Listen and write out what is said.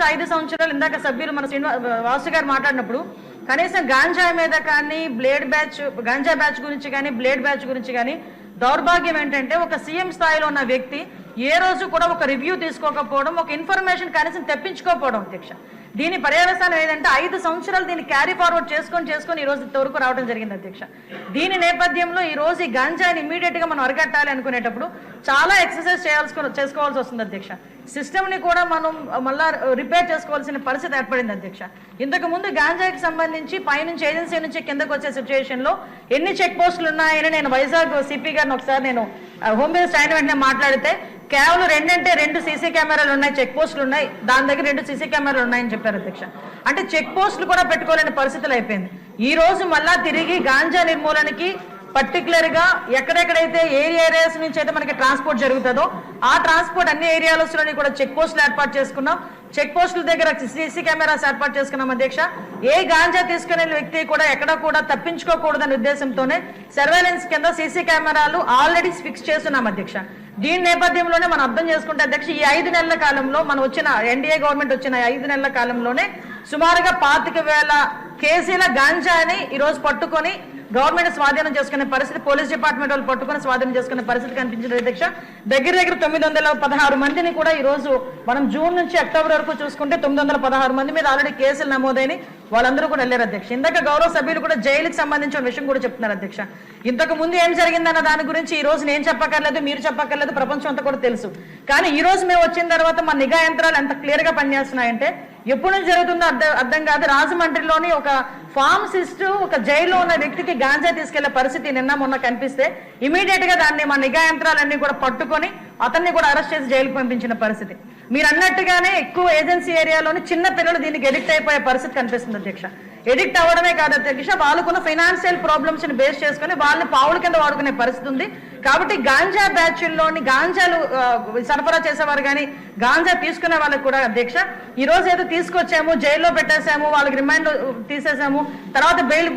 Last 5 సంవత్సరాలు ఇందాక సభ్యులు మన వాసు గారు మాట్లాడినప్పుడు కనీసం గాంజా మీద కానీ గాంజా బ్యాచ్ గురించి కానీ బ్లేడ్ బ్యాచ్ గురించి కానీ దౌర్భాగ్యం ఏంటంటే ఒక సీఎం స్థాయిలో ఉన్న వ్యక్తి ఏ రోజు కూడా ఒక రివ్యూ తీసుకోకపోవడం, ఒక ఇన్ఫర్మేషన్ కనీసం తెప్పించుకోకపోవడం అధ్యక్ష. దీని పర్యవసానం ఏదంటే 5 సంవత్సరాలు దీన్ని క్యారీ ఫార్వర్డ్ చేసుకొని ఈ రోజు ఇంతవరకు రావడం జరిగింది అధ్యక్ష. దీని నేపథ్యంలో ఈ రోజు ఈ గాంజాని ఇమీడియట్ గా మనం అరికట్టాలి అనుకునేటప్పుడు చాలా ఎక్సర్సైజ్ చేసుకోవాల్సి వస్తుంది అధ్యక్ష. సిస్టమ్ ని కూడా మనం మళ్ళా రిపేర్ చేసుకోవాల్సిన పరిస్థితి ఏర్పడింది అధ్యక్ష. ఇంతకు ముందు గాంజాకి సంబంధించి పైనుంచి ఏజెన్సీ నుంచి కిందకు వచ్చే సిచ్యువేషన్ లో ఎన్ని చెక్ పోస్టులు ఉన్నాయని నేను వైజాగ్ సిపి గారిని ఒకసారి నేను హోమ్ మినిస్టర్ అయిన వెంటనే మాట్లాడితే కేవలం 2 సీసీ కెమెరాలు ఉన్నాయి, చెక్ పోస్టులు ఉన్నాయి, దాని దగ్గర 2 సీసీ కెమెరాలు ఉన్నాయని చెప్పారు అధ్యక్ష. అంటే చెక్ పోస్టులు కూడా పెట్టుకోలేని పరిస్థితులు అయిపోయింది. ఈ రోజు మళ్ళా తిరిగి గాంజా నిర్మూలనకి పర్టికులర్ గా ఎక్కడెక్కడైతే ఏరియాస్ నుంచి అయితే మనకి ట్రాన్స్పోర్ట్ జరుగుతుందో ఆ ట్రాన్స్పోర్ట్ అన్ని ఏరియాలలోని కూడా చెక్ పోస్టులు ఏర్పాటు చేసుకున్నాం. చెక్ పోస్టుల దగ్గర సీసీ కెమెరాస్ ఏర్పాటు చేసుకున్నాం అధ్యక్ష. ఏ గాంజా తీసుకునే వ్యక్తి కూడా ఎక్కడ కూడా తప్పించుకోకూడదనే ఉద్దేశంతోనే సర్వేలెన్స్ కింద సీసీ కెమెరాలు ఆల్రెడీ ఫిక్స్ చేస్తున్నాం అధ్యక్ష. దీని నేపథ్యంలోనే మనం అర్థం చేసుకుంటే అధ్యక్ష, ఈ 5 నెలల కాలంలో మనం వచ్చిన ఎన్డీఏ గవర్నమెంట్ వచ్చిన 5 నెలల కాలంలోనే సుమారుగా 25,000 కేజీల గాంజాని ఈ రోజు పట్టుకొని గవర్నమెంట్ స్వాధీనం చేసుకునే పరిస్థితి, పోలీస్ డిపార్ట్మెంట్ వాళ్ళు పట్టుకుని స్వాధీనం చేసుకునే పరిస్థితి కనిపించింది అధ్యక్ష. దగ్గర 916 మందిని కూడా ఈ రోజు మనం జూన్ నుంచి అక్టోబర్ వరకు చూసుకుంటే 916 మంది మీద ఆల్రెడీ కేసులు నమోదైన వాళ్ళందరూ కూడా వెళ్ళారు అధ్యక్ష. ఇందాక గౌరవ సభ్యులు కూడా జైలుకి సంబంధించిన విషయం కూడా చెప్తున్నారు అధ్యక్ష. ఇంతకు ముందు ఏం జరిగిందన్న దాని గురించి ఈ రోజు నేను చెప్పక్కర్లేదు, మీరు చెప్పక్కర్లేదు, ప్రపంచం అంతా కూడా తెలుసు. కానీ ఈ రోజు మేము వచ్చిన తర్వాత మన నిఘా యంత్రాలు ఎంత క్లియర్ గా పనిచేస్తున్నాయంటే ఎప్పుడు నుంచి జరుగుతుందో అర్థం కాదు. రాజమండ్రిలోని ఒక ఫార్మసిస్ట్ ఒక జైల్లో ఉన్న వ్యక్తికి గాంజా తీసుకెళ్లే పరిస్థితి నిన్న మొన్న కనిపిస్తే ఇమీడియట్ గా దాన్ని మా నిఘా యంత్రాలన్నీ కూడా పట్టుకొని అతన్ని కూడా అరెస్ట్ చేసి జైలుకు పంపించిన పరిస్థితి. మీరు అన్నట్టుగానే ఎక్కువ ఏజెన్సీ ఏరియాలోని చిన్న పిల్లలు దీనికి ఎడిక్ట్ అయిపోయే పరిస్థితి కనిపిస్తుంది అధ్యక్ష. ఎడిక్ట్ అవ్వడమే కాదు అధ్యక్ష, వాళ్ళకున్న ఫైనాన్షియల్ ప్రాబ్లమ్స్ ని బేస్ చేసుకుని వాళ్ళని పావుల కింద వాడుకునే పరిస్థితి ఉంది. కాబట్టి గాంజా బ్యాచ్ల్లోని గాంజాలు సరఫరా చేసేవారు కానీ గాంజా తీసుకునే వాళ్ళకి కూడా అధ్యక్ష ఈ రోజు ఏదో తీసుకొచ్చాము, జైల్లో పెట్టేసాము, వాళ్ళకి రిమాండ్ తీసేసాము, తర్వాత బెయిల్